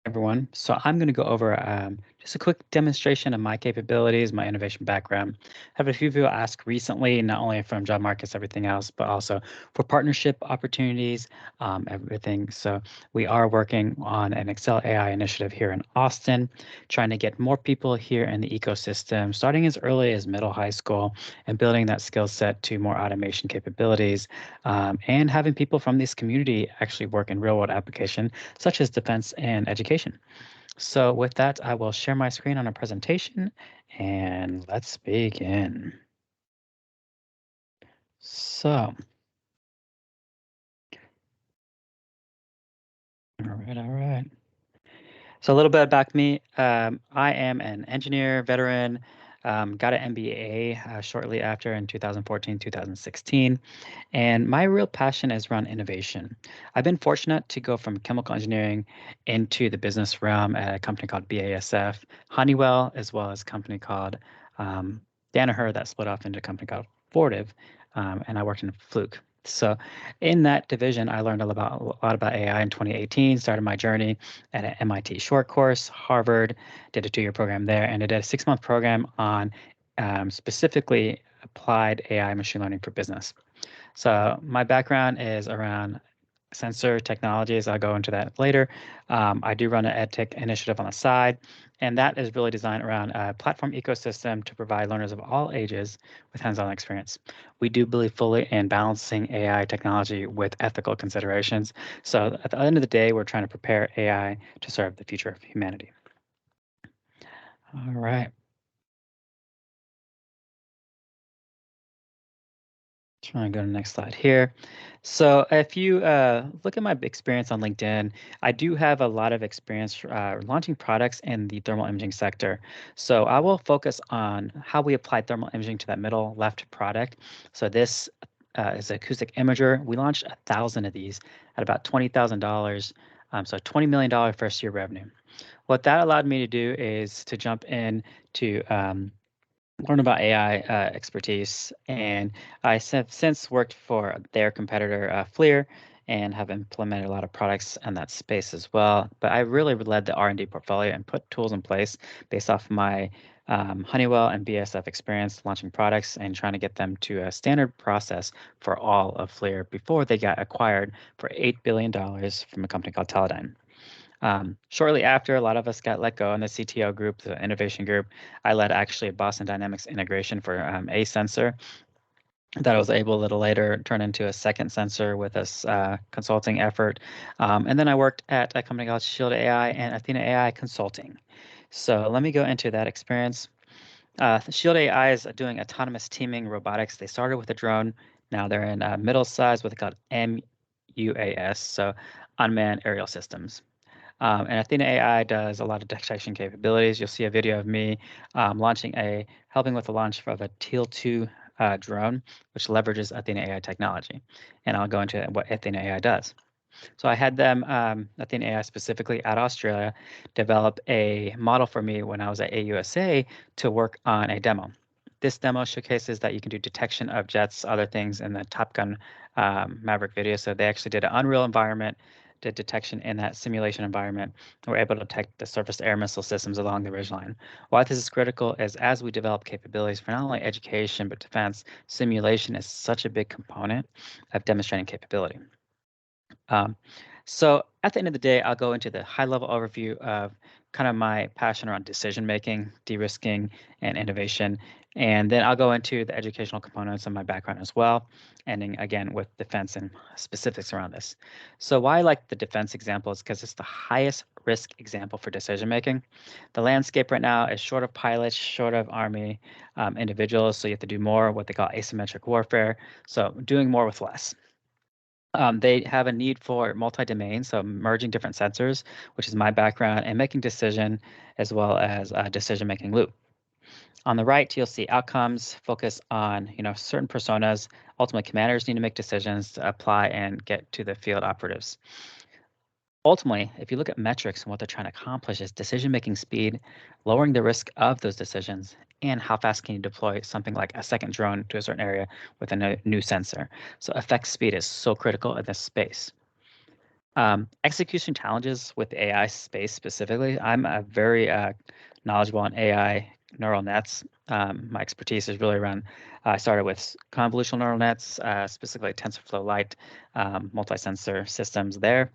Everyone. So I'm going to go over just a quick demonstration of my capabilities, my innovation background. I have a few people ask recently, not only from job markets, everything else, but also for partnership opportunities, everything. So we are working on an eXeL AI initiative here in Austin, trying to get more people here in the ecosystem, starting as early as middle high school and building that skill set to more automation capabilities, and having people from this community actually work in real world application such as defense and education. So with that, I will share my screen on a presentation and let's begin. So, all right. So a little bit about me. I am an engineer, veteran, got an MBA shortly after in 2014, 2016. And my real passion is around innovation. I've been fortunate to go from chemical engineering into the business realm at a company called BASF, Honeywell, as well as a company called Danaher that split off into a company called Fortive, and I worked in Fluke. So in that division, I learned a lot about AI in 2018, started my journey at an MIT short course, Harvard, did a 2-year program there, and I did a 6-month program on specifically applied AI machine learning for business. So my background is around sensor technologies. I'll go into that later. I do run an EdTech initiative on the side, and that is really designed around a platform ecosystem to provide learners of all ages with hands-on experience. We do believe fully in balancing AI technology with ethical considerations. So at the end of the day, we're trying to prepare AI to serve the future of humanity. All right. Trying to go to the next slide here. So if you look at my experience on LinkedIn, I do have a lot of experience launching products in the thermal imaging sector. So I will focus on how we apply thermal imaging to that middle left product. So this is an acoustic imager. We launched 1,000 of these at about $20,000. So $20 million first year revenue. What that allowed me to do is to jump in to learn about AI expertise, and I have since worked for their competitor, FLIR, and have implemented a lot of products in that space as well. But I really led the R&D portfolio and put tools in place based off my Honeywell and BASF experience launching products and trying to get them to a standard process for all of FLIR before they got acquired for $8 billion from a company called Teledyne. Shortly after, a lot of us got let go in the CTO group, the innovation group. I led actually a Boston Dynamics integration for a sensor that I was able a little later turn into a second sensor with this consulting effort. And then I worked at a company called Shield AI and Athena AI Consulting. So let me go into that experience. Shield AI is doing autonomous teaming robotics. They started with a drone. Now they're in middle size, what they call MUAS, so unmanned aerial systems. And Athena AI does a lot of detection capabilities. You'll see a video of me helping with the launch of a Teal 2 drone, which leverages Athena AI technology. And I'll go into what Athena AI does. So I had them, Athena AI specifically out of Australia, develop a model for me when I was at AUSA to work on a demo. This demo showcases that you can do detection of jets, other things in the Top Gun Maverick video. So they actually did an Unreal environment, did detection in that simulation environment. We're able to detect the surface air missile systems along the ridgeline. Why this is critical is as we develop capabilities for not only education, but defense, simulation is such a big component of demonstrating capability. So at the end of the day, I'll go into the high-level overview of kind of my passion around decision-making, de-risking, and innovation. And then I'll go into the educational components of my background as well, ending again with defense and specifics around this. So why I like the defense example is because it's the highest risk example for decision-making. The landscape right now is short of pilots, short of Army individuals, so you have to do more what they call asymmetric warfare. So doing more with less. They have a need for multi-domain, so merging different sensors, which is my background, and making decision as well as a decision-making loop. On the right, you'll see outcomes focus on certain personas. Ultimately, commanders need to make decisions to apply and get to the field operatives. Ultimately, if you look at metrics and what they're trying to accomplish is decision-making speed, lowering the risk of those decisions, and how fast can you deploy something like a second drone to a certain area with a new sensor. So effect speed is so critical in this space. Execution challenges with the AI space specifically. I'm a very knowledgeable on AI neural nets. My expertise is really around, I started with convolutional neural nets, specifically TensorFlow Lite, multi-sensor systems there.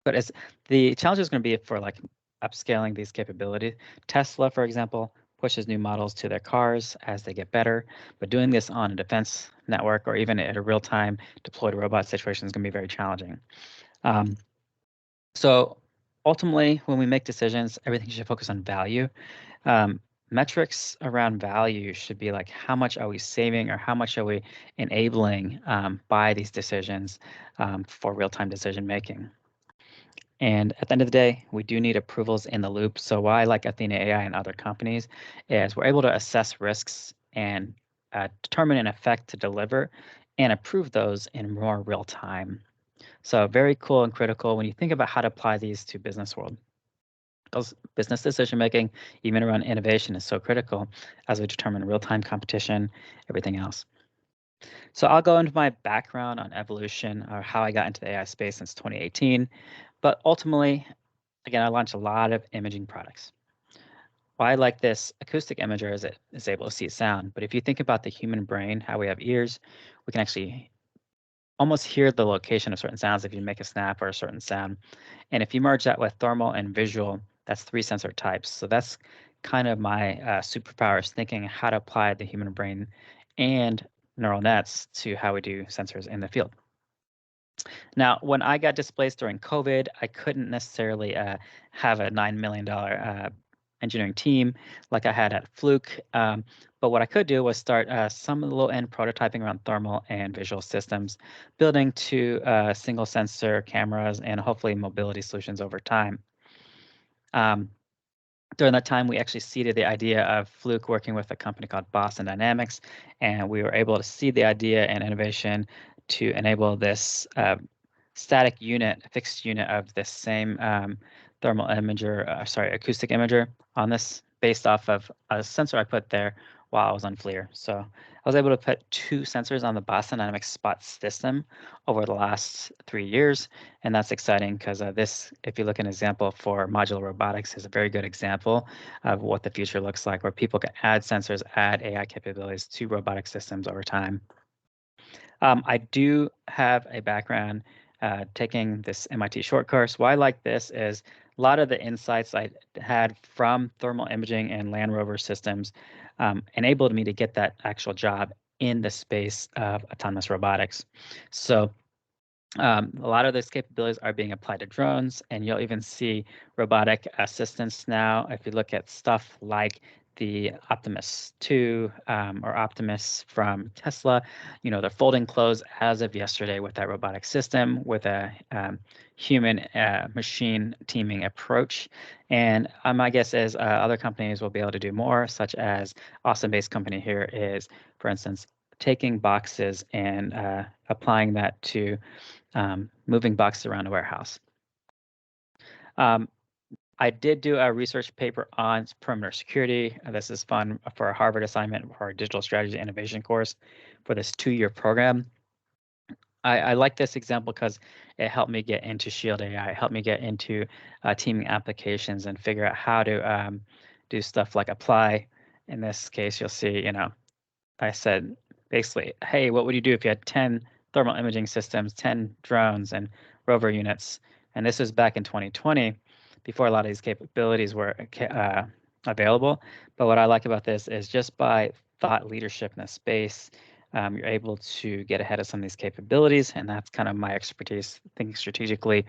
But the challenge is going to be for like upscaling these capabilities. Tesla, for example, pushes new models to their cars as they get better, but doing this on a defense network or even at a real-time deployed robot situation is going to be very challenging. So ultimately, when we make decisions, everything should focus on value. Metrics around value should be like how much are we saving or how much are we enabling by these decisions for real-time decision making. And at the end of the day, we do need approvals in the loop. So why I like ATHENA AI and other companies is we're able to assess risks and determine an effect to deliver and approve those in more real time. So very cool and critical when you think about how to apply these to business world. Because business decision making, even around innovation, is so critical as we determine real-time competition, everything else. So I'll go into my background on evolution or how I got into the AI space since 2018. But ultimately, again, I launched a lot of imaging products. Why I like this acoustic imager is it is able to see sound. But if you think about the human brain, how we have ears, we can actually almost hear the location of certain sounds if you make a snap or a certain sound. And if you merge that with thermal and visual, that's 3 sensor types. So that's kind of my superpowers, thinking how to apply the human brain and neural nets to how we do sensors in the field. Now, when I got displaced during COVID, I couldn't necessarily have a $9 million engineering team like I had at Fluke. But what I could do was start some low-end prototyping around thermal and visual systems, building to single sensor cameras and hopefully mobility solutions over time. During that time, we actually seeded the idea of Fluke working with a company called Boston Dynamics, and we were able to seed the idea and innovation to enable this static unit, a fixed unit of this same thermal imager, acoustic imager on this based off of a sensor I put there while I was on FLIR. So I was able to put 2 sensors on the Boston Dynamics Spot system over the last 3 years. And that's exciting because this, if you look at an example for modular robotics, is a very good example of what the future looks like, where people can add sensors, add AI capabilities to robotic systems over time. I do have a background taking this MIT short course. Why I like this is a lot of the insights I had from thermal imaging and Land Rover systems enabled me to get that actual job in the space of autonomous robotics. So a lot of those capabilities are being applied to drones, and you'll even see robotic assistance now. If you look at stuff like the Optimus 2 or Optimus from Tesla, you know, they're folding clothes as of yesterday with that robotic system with a human machine teaming approach. And my guess is other companies will be able to do more, such as Austin-based company here is, for instance, taking boxes and applying that to moving boxes around a warehouse. I did do a research paper on perimeter security. This is fun for a Harvard assignment for our digital strategy innovation course for this 2-year program. I like this example because it helped me get into Shield AI, it helped me get into teaming applications and figure out how to do stuff like apply. In this case, you'll see, you know, I said basically, hey, what would you do if you had 10 thermal imaging systems, 10 drones and rover units? And this was back in 2020, before a lot of these capabilities were available. But what I like about this is just by thought leadership in the space, you're able to get ahead of some of these capabilities. And that's kind of my expertise, thinking strategically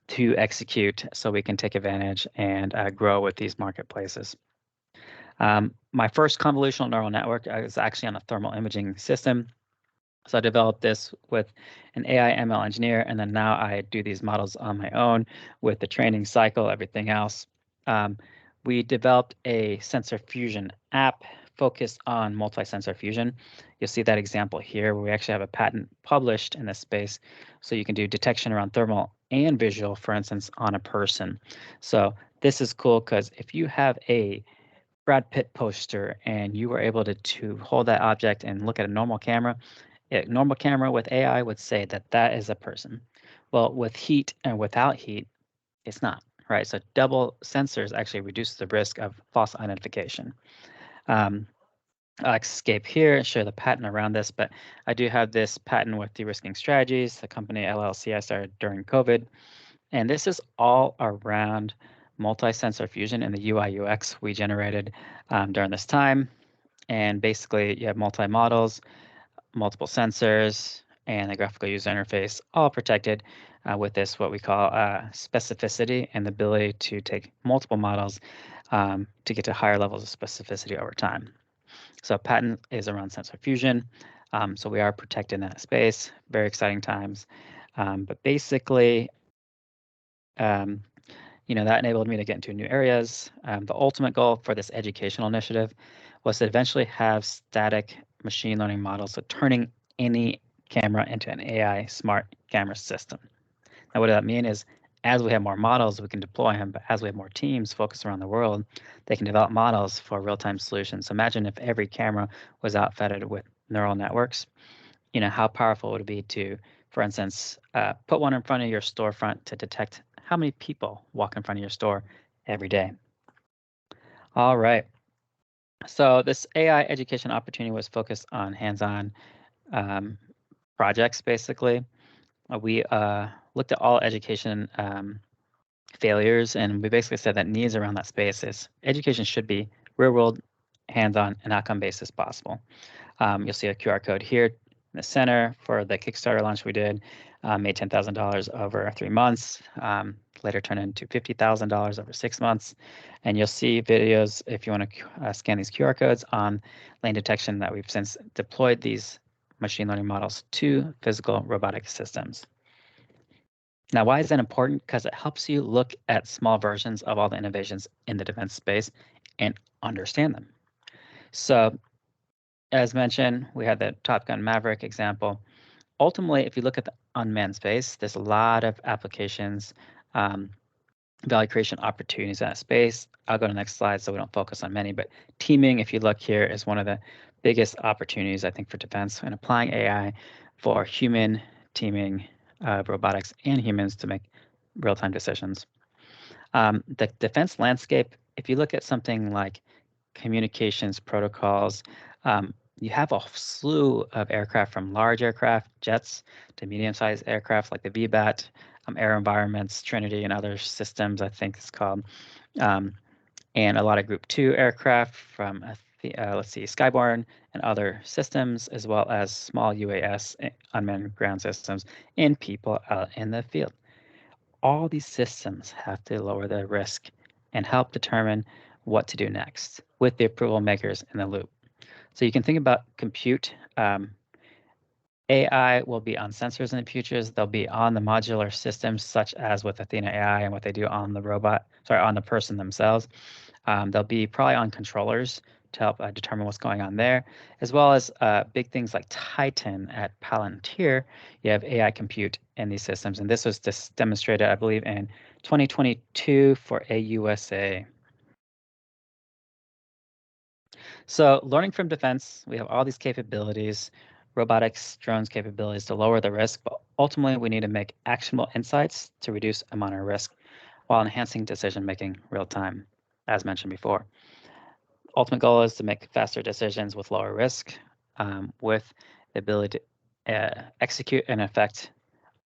to execute so we can take advantage and grow with these marketplaces. My first convolutional neural network is actually on a thermal imaging system. So I developed this with an AI ML engineer, and then now I do these models on my own with the training cycle, everything else. We developed a sensor fusion app focused on multi-sensor fusion. You'll see that example here where we actually have a patent published in this space. So you can do detection around thermal and visual, for instance, on a person. So this is cool because if you have a Brad Pitt poster and you were able to hold that object and look at a normal camera with AI would say that that is a person. Well, with heat and without heat, it's not, right? So double sensors actually reduce the risk of false identification. I'll escape here and show the patent around this, but I do have this patent with de-risking strategies, the company LLC I started during COVID. And this is all around multi-sensor fusion and the UI UX we generated during this time. And basically, you have multi-models, multiple sensors, and a graphical user interface, all protected with this, what we call specificity and the ability to take multiple models to get to higher levels of specificity over time. So patent is around sensor fusion. So we are protecting that space. Very exciting times. But basically, that enabled me to get into new areas. The ultimate goal for this educational initiative was to eventually have static machine learning models, so turning any camera into an AI smart camera system. Now, what that mean is as we have more models, we can deploy them, but as we have more teams focused around the world, they can develop models for real-time solutions. So imagine if every camera was outfitted with neural networks, how powerful would it be to, for instance, put one in front of your storefront to detect how many people walk in front of your store every day. All right. So this AI education opportunity was focused on hands-on projects, basically. We looked at all education failures, and we basically said that needs around that space is education should be real-world, hands-on, and outcome-based as possible. You'll see a QR code here in the center for the Kickstarter launch we did, made $10,000 over 3 months, later turned into $50,000 over 6 months. And you'll see videos if you want to scan these QR codes on lane detection that we've since deployed these machine learning models to physical robotic systems. Now, why is that important? Because it helps you look at small versions of all the innovations in the defense space and understand them. So as mentioned, we had the Top Gun Maverick example. Ultimately, if you look at the unmanned space, there's a lot of applications, value creation opportunities in that space. I'll go to the next slide so we don't focus on many, but teaming, if you look here, is one of the biggest opportunities, I think, for defense and applying AI for human teaming, robotics, and humans to make real-time decisions. The defense landscape, if you look at something like communications protocols, you have a slew of aircraft from large aircraft, jets, to medium-sized aircraft like the VBAT, AeroVironment's Trinity, and other systems, I think it's called, and a lot of Group 2 aircraft from, Skyborne and other systems, as well as small UAS, unmanned ground systems, and people out in the field. All these systems have to lower their risk and help determine what to do next with the approval makers in the loop. So you can think about compute. AI will be on sensors in the futures. They'll be on the modular systems, such as with ATHENA AI and what they do on the person themselves. They'll be probably on controllers to help determine what's going on there, as well as big things like Titan at Palantir. You have AI compute in these systems, and this was just demonstrated, I believe, in 2022 for AUSA. So learning from defense, we have all these capabilities, robotics, drones capabilities to lower the risk, but ultimately we need to make actionable insights to reduce amount of risk while enhancing decision-making real time, as mentioned before. Ultimate goal is to make faster decisions with lower risk, with the ability to execute an effect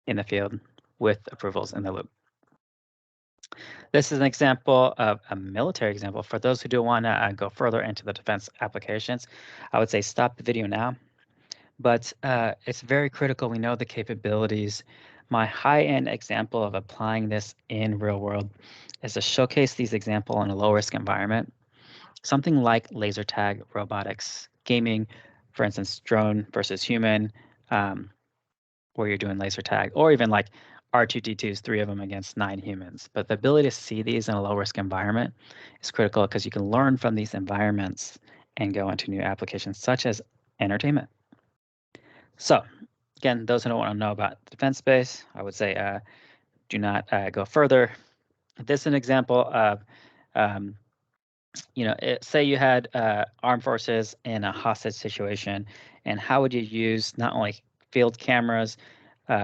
in the field with approvals in the loop. This is an example of a military example. For those who do want to go further into the defense applications, I would say stop the video now. But it's very critical. We know the capabilities. My high-end example of applying this in real world is to showcase these examples in a low-risk environment. Something like laser tag robotics, gaming, for instance, drone versus human, where you're doing laser tag, or even like R2D2s, 3 of them against 9 humans. But the ability to see these in a low-risk environment is critical because you can learn from these environments and go into new applications such as entertainment. So again, those who don't want to know about the defense space, I would say do not go further. This is an example of, say you had armed forces in a hostage situation, and how would you use not only field cameras,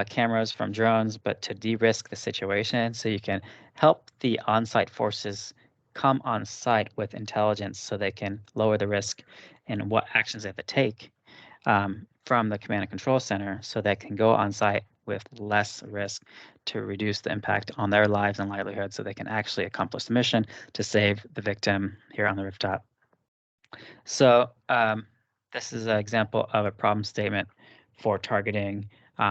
cameras from drones, but to de-risk the situation so you can help the on-site forces come on site with intelligence so they can lower the risk and what actions they have to take from the command and control center so they can go on site with less risk to reduce the impact on their lives and livelihood so they can actually accomplish the mission to save the victim here on the rooftop. So this is an example of a problem statement for targeting.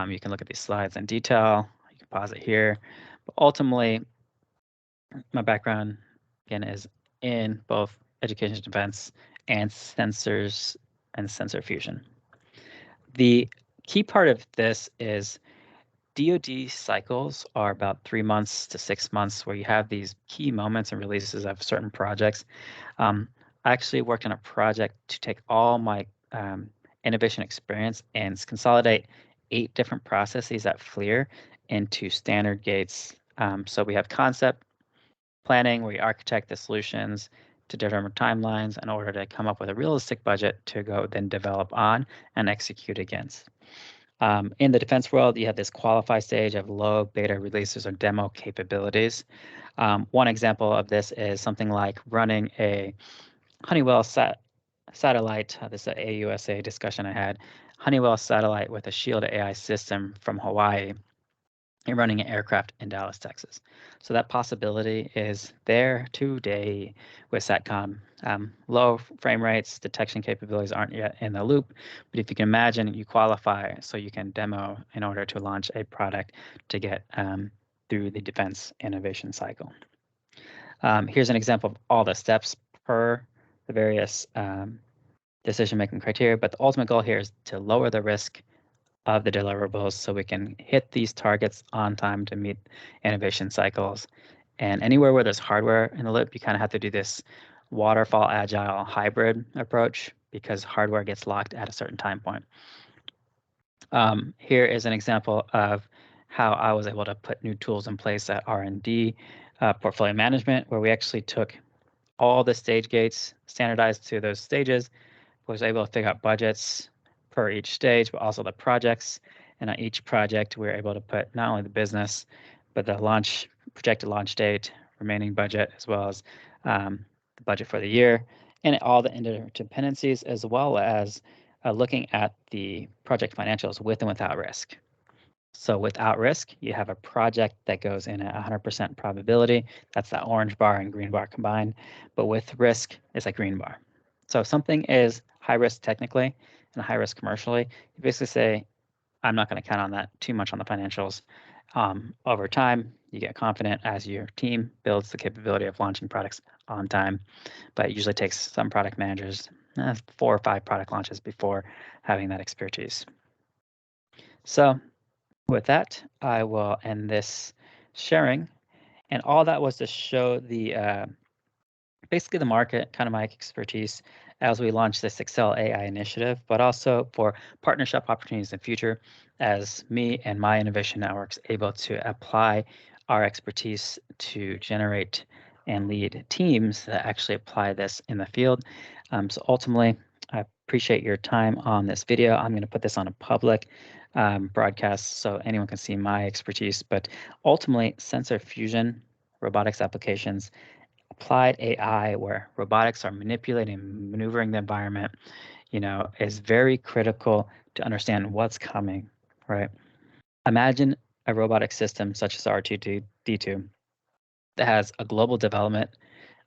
You can look at these slides in detail. You can pause it here. But ultimately, my background, again, is in both education defense and sensors and sensor fusion. The key part of this is DoD cycles are about 3 months to 6 months where you have these key moments and releases of certain projects. I actually worked on a project to take all my innovation experience and consolidate 8 different processes at FLIR into standard gates. So we have concept planning where we architect the solutions to determine timelines in order to come up with a realistic budget to go then develop on and execute against. In the defense world, you have this qualify stage of low beta releases or demo capabilities. One example of this is something like running a Honeywell satellite. This is an AUSA discussion I had. Honeywell satellite with a Shield AI system from Hawaii and running an aircraft in Dallas, Texas. So that possibility is there today with SATCOM. Low frame rates, detection capabilities aren't yet in the loop, but if you can imagine, you qualify so you can demo in order to launch a product to get through the defense innovation cycle. Here's an example of all the steps per the various decision-making criteria, but the ultimate goal here is to lower the risk of the deliverables so we can hit these targets on time to meet innovation cycles. And anywhere where there's hardware in the loop, you kind of have to do this waterfall agile hybrid approach because hardware gets locked at a certain time point. Here is an example of how I was able to put new tools in place at R&D portfolio management, where we actually took all the stage gates, standardized to those stages, was able to figure out budgets per each stage, but also the projects. And on each project, we were able to put not only the business, but the launch, projected launch date, remaining budget, as well as the budget for the year, and all the interdependencies, as well as looking at the project financials with and without risk. So without risk, you have a project that goes in at 100% probability. That's that orange bar and green bar combined. But with risk, it's a green bar. So if something is high risk technically and high risk commercially, you basically say, I'm not going to count on that too much on the financials. Over time, you get confident as your team builds the capability of launching products on time. But it usually takes some product managers 4 or 5 product launches before having that expertise. So with that, I will end this sharing. And all that was to show the basically the market, kind of my expertise as we launch this eXeL AI initiative, but also for partnership opportunities in the future as me and my innovation networks able to apply our expertise to generate and lead teams that actually apply this in the field. So ultimately, I appreciate your time on this video. I'm going to put this on a public broadcast so anyone can see my expertise, but ultimately sensor fusion, robotics applications, applied AI where robotics are manipulating and maneuvering the environment, is very critical to understand what's coming, right? Imagine a robotic system such as R2D2 that has a global development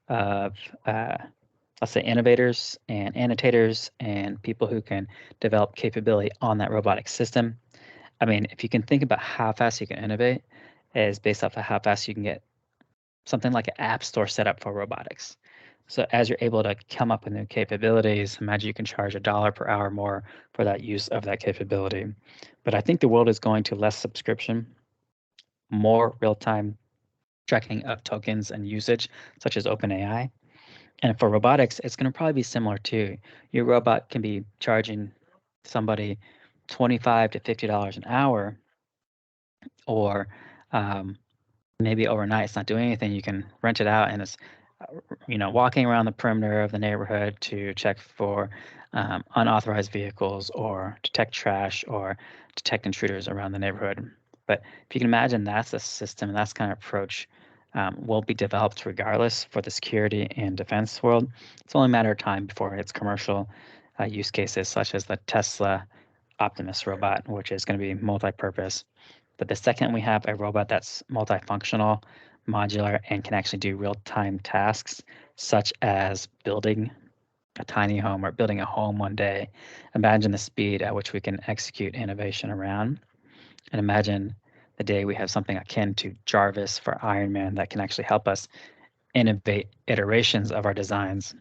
of, let's say, innovators and annotators and people who can develop capability on that robotic system. I mean, if you can think about how fast you can innovate, is based off of how fast you can get something like an app store set up for robotics. So as you're able to come up with new capabilities, imagine you can charge $1 per hour more for that use of that capability. But I think the world is going to less subscription, more real-time tracking of tokens and usage, such as OpenAI. And for robotics, it's going to probably be similar too. Your robot can be charging somebody $25 to $50 an hour, or maybe overnight it's not doing anything. You can rent it out and it's walking around the perimeter of the neighborhood to check for unauthorized vehicles or detect trash or detect intruders around the neighborhood. But if you can imagine, that's a system, that's kind of approach will be developed regardless for the security and defense world. It's only a matter of time before it's commercial use cases such as the Tesla Optimus robot, which is going to be multi-purpose. But the second we have a robot that's multifunctional, modular, and can actually do real-time tasks, such as building a tiny home or building a home one day, imagine the speed at which we can execute innovation around. And imagine the day we have something akin to Jarvis for Iron Man that can actually help us innovate iterations of our designs.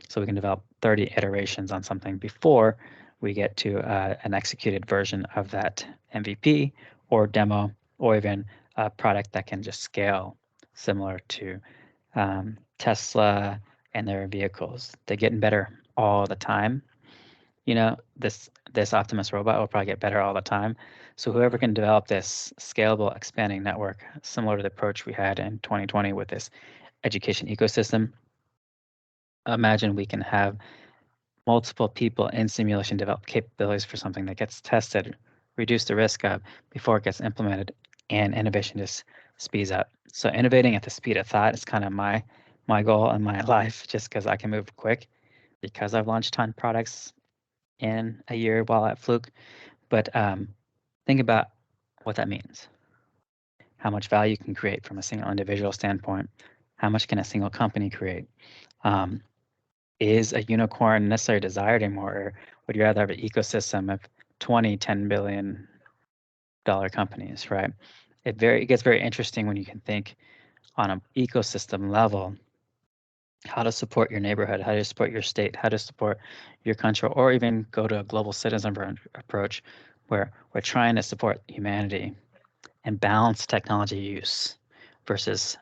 So we can develop 30 iterations on something before we get to an executed version of that MVP or demo, or even a product that can just scale, similar to Tesla and their vehicles. They're getting better all the time. This Optimus robot will probably get better all the time. So whoever can develop this scalable, expanding network, similar to the approach we had in 2020 with this education ecosystem, imagine we can have multiple people in simulation develop capabilities for something that gets tested, reduce the risk of before it gets implemented, and innovation just speeds up. So innovating at the speed of thought is kind of my goal in my life, just because I can move quick, because I've launched a ton of products in a year while at Fluke. But think about what that means. How much value you can create from a single individual standpoint. How much can a single company create? Is a unicorn necessarily desired anymore, or would you rather have an ecosystem of 20, $10 billion companies, right? It gets very interesting when you can think on an ecosystem level, how to support your neighborhood, how to support your state, how to support your country, or even go to a global citizen approach where we're trying to support humanity and balance technology use versus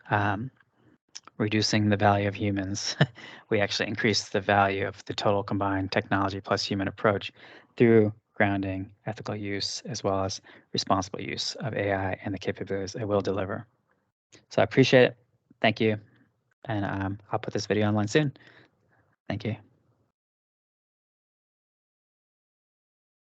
reducing the value of humans. We actually increase the value of the total combined technology plus human approach through grounding, ethical use, as well as responsible use of AI and the capabilities it will deliver. So I appreciate it. Thank you. And I'll put this video online soon. Thank you.